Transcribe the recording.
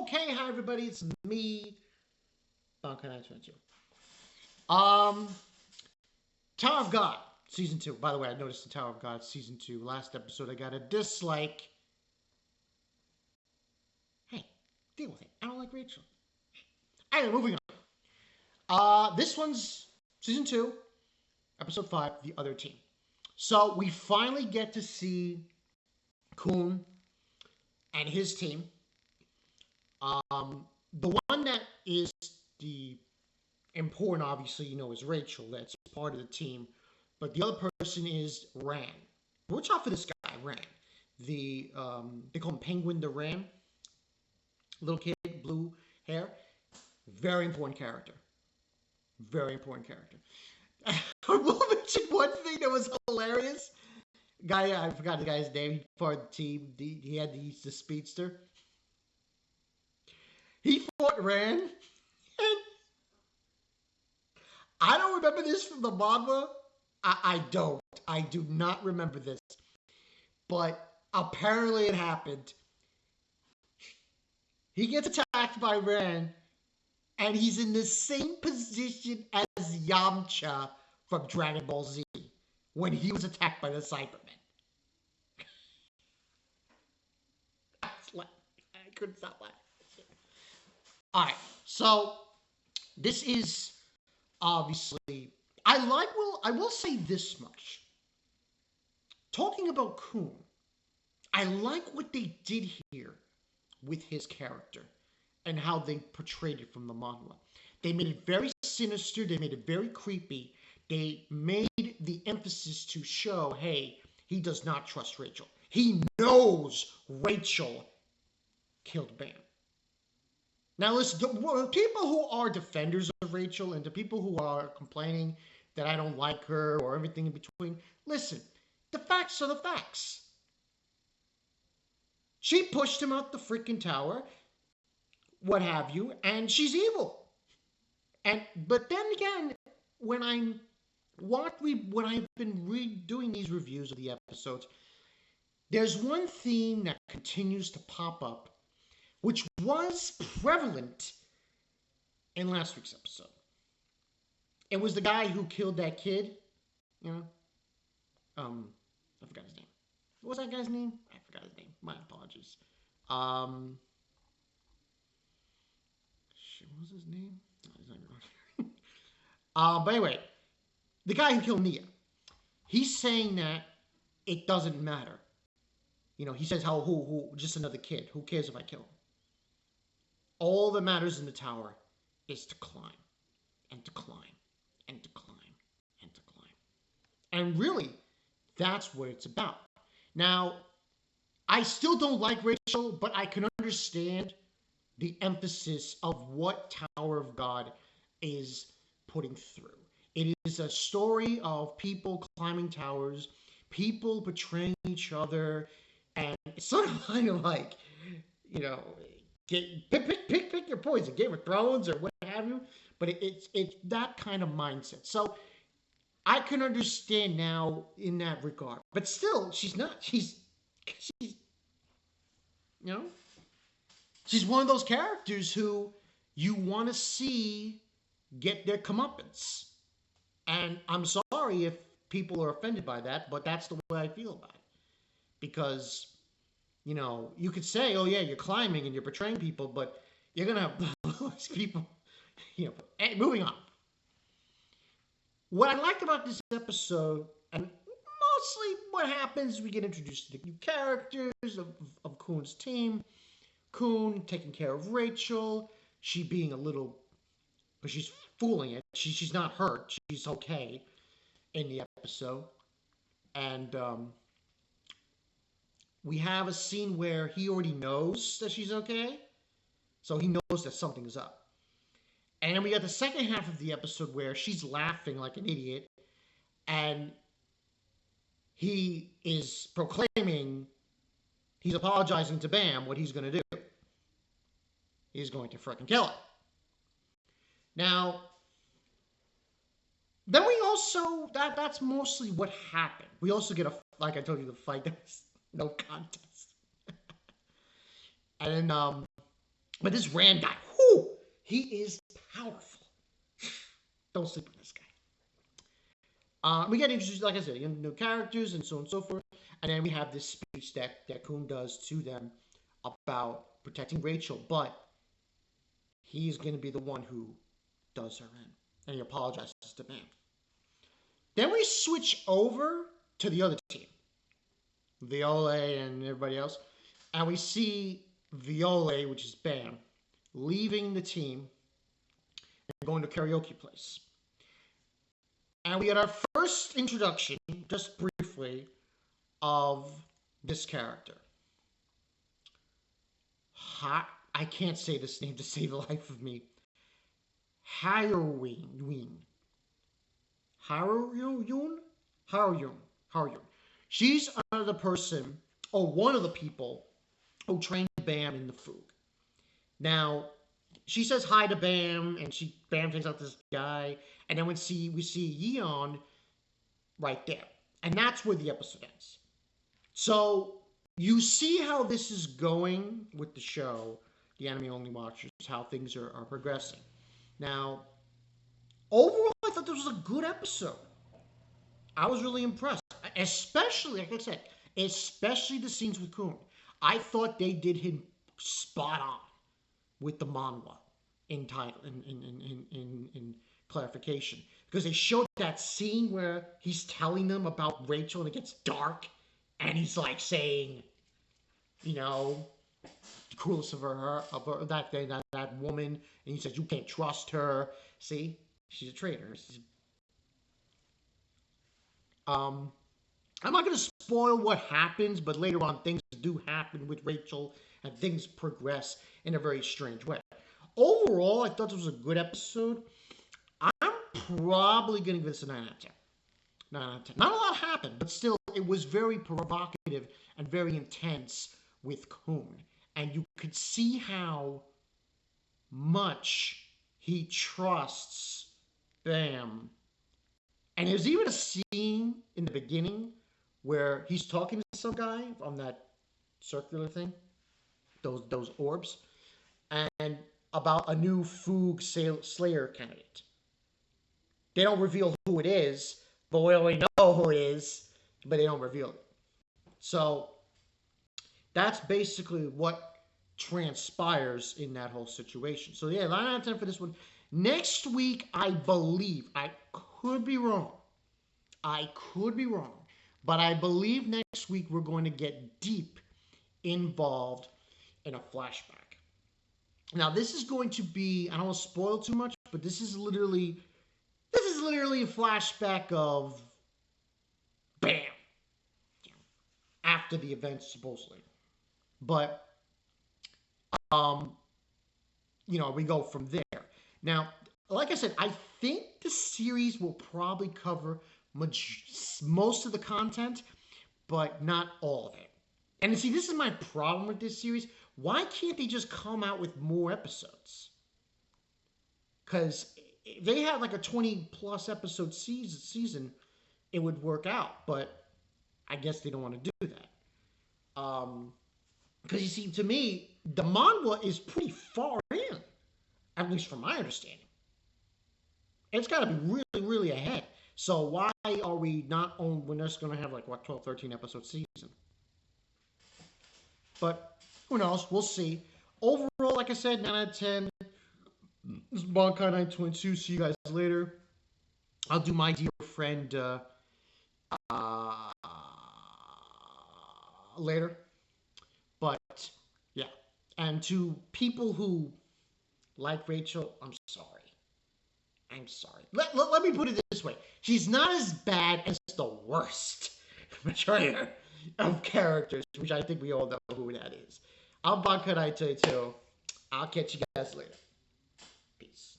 Okay, hi everybody, it's me, Bankai922. Um, Tower of God, Season 2. By the way, I noticed the Tower of God, Season 2. Last episode, I got a dislike. Hey, deal with it. I don't like Rachel. Anyway, moving on. This one's Season 2, Episode 5, The Other Team. So, we finally get to see Khun and his team. The one that is the important, obviously, is Rachel. That's part of the team. But the other person is Ran. Watch out for this guy, Ran. They call him Penguin the Ram. Little kid, blue hair. Very important character. Very important character. I will mention one thing that was hilarious. Guy, I forgot the guy's name. He part of the team. He had the speedster. He fought Ran. And I don't remember this from the manga. I don't. I do not remember this. But apparently it happened. He gets attacked by Ran, and he's in the same position as Yamcha from Dragon Ball Z when he was attacked by the Cybermen. I couldn't stop laughing. Alright, so this is obviously I will say this much. Talking about Khun, I like what they did here with his character and how they portrayed it from the manga. They made it very sinister, they made it very creepy. They made the emphasis to show, hey, he does not trust Rachel. He knows Rachel killed Bam. Now listen, the people who are defenders of Rachel and the people who are complaining that I don't like her or everything in between, listen, the facts are the facts. She pushed him out the freaking tower, what have you, and she's evil. But then again, when I've been redoing these reviews of the episodes, there's one theme that continues to pop up, which was prevalent in last week's episode. It was the guy who killed that kid, I forgot his name. What was that guy's name? I forgot his name. My apologies. What was his name? But anyway, the guy who killed Nia, he's saying that it doesn't matter. He says who just another kid. Who cares if I kill him? All that matters in the tower is to climb and to climb and to climb and to climb. And really, that's what it's about. Now, I still don't like Rachel, but I can understand the emphasis of what Tower of God is putting through. It is a story of people climbing towers, people betraying each other, and it's sort of kind of like, pick your poison, Game of Thrones or what have you. But it's that kind of mindset. So I can understand now in that regard. But still, she's not. She's she's one of those characters who you want to see get their comeuppance. And I'm sorry if people are offended by that, but that's the way I feel about it. Because, you could say, oh yeah, you're climbing and you're betraying people, but you're going to have those people, moving on. What I liked about this episode, and mostly what happens, we get introduced to the new characters of Khun's team. Khun taking care of Rachel, she being a little, but she's fooling it. She's not hurt. She's okay in the episode. And we have a scene where he already knows that she's okay. So he knows that something is up. And then we got the second half of the episode where she's laughing like an idiot. And he is proclaiming, he's apologizing to Bam what he's going to do. He's going to frickin' kill her. Now, then we also, that's mostly what happened. We also get like I told you, the fight that was no contest. And then But this Rand guy, whoo, he is powerful. Don't sleep on this guy. We get introduced, like I said, new characters and so on and so forth. And then we have this speech that Khun does to them about protecting Rachel. But he's going to be the one who does her in. And he apologizes to Bam. Then we switch over to the other team, Viola and everybody else. And we see Viola, which is Bam, leaving the team and going to karaoke place. And we get our first introduction, just briefly, of this character. I can't say this name to save the life of me. Haroyun. Haroyun. She's another person, or one of the people, who trained Bam in the Foog. Now, she says hi to Bam, and Bam takes out this guy, and then we see Yeon right there. And that's where the episode ends. So you see how this is going with the show, the anime only watchers, how things are progressing. Now, overall, I thought this was a good episode. I was really impressed, especially, like I said, especially the scenes with Khun. I thought they did him spot on with the manhwa in title, in clarification, because they showed that scene where he's telling them about Rachel and it gets dark, and he's like saying, you know, the cruelest of her that woman, and he says you can't trust her. See, she's a traitor. I'm not going to spoil what happens, but later on things do happen with Rachel, and things progress in a very strange way. Overall, I thought this was a good episode. I'm probably going to give this a 9 out of 10. 9 out of 10. Not a lot happened, but still, it was very provocative and very intense with Khun. And you could see how much he trusts Bam. And there's even a scene in the beginning where he's talking to some guy on that circular thing, those orbs, and about a new Foog Slayer candidate. They don't reveal who it is, but we already know who it is, but they don't reveal it. So that's basically what transpires in that whole situation. So yeah, 9 out of 10 for this one. Next week, I believe, I could be wrong, but I believe next week we're going to get deep involved in a flashback. Now this is going to be, I don't want to spoil too much, but this is literally a flashback of Bam after the events supposedly. But we go from there. Now, like I said, I think the series will probably cover most of the content, but not all of it. And see, this is my problem with this series. Why can't they just come out with more episodes? Because if they had like a 20-plus episode season, it would work out. But I guess they don't want to do that. Because you see, to me, the manhwa is pretty far in, at least from my understanding. It's got to be really, really ahead. So why are we not on, when there's going to have like, 12, 13 episode season? But who knows? We'll see. Overall, like I said, 9 out of 10. This is Bonkai 922. See you guys later. I'll do my dear friend later. But, yeah. And to people who like Rachel, I'm sorry. Let me put it this way. She's not as bad as the worst betrayer of characters, which I think we all know who that is. I'm Bonkai 922. I'll catch you guys later. Peace.